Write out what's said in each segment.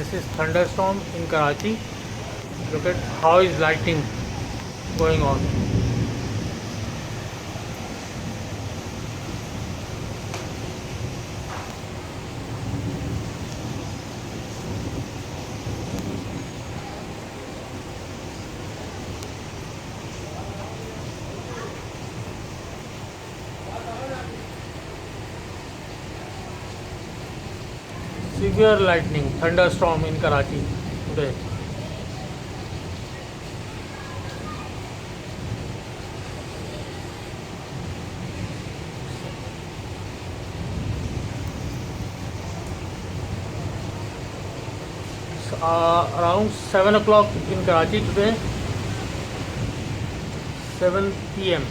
This is thunderstorm in Karachi. Look at how is lightning going on. Severe lightning, thunderstorm in Karachi today. Around 7 o'clock in Karachi today, 7 p.m.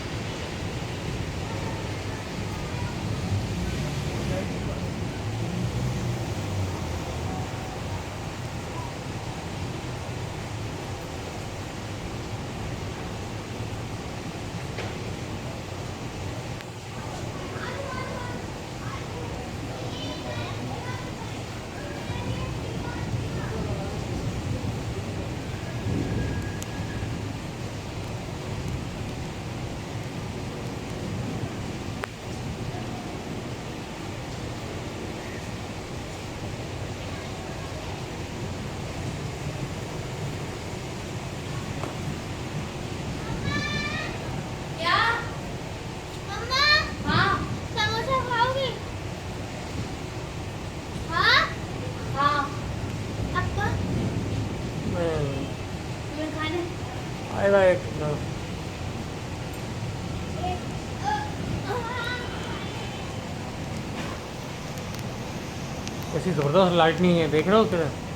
क्या मम्मा हाँ समोसा खाओगी हाँ हाँ आपका तुम्हें खाना I like ऐसी ज़बरदस्त लाइटनिंग है, देख रहे हो क्या?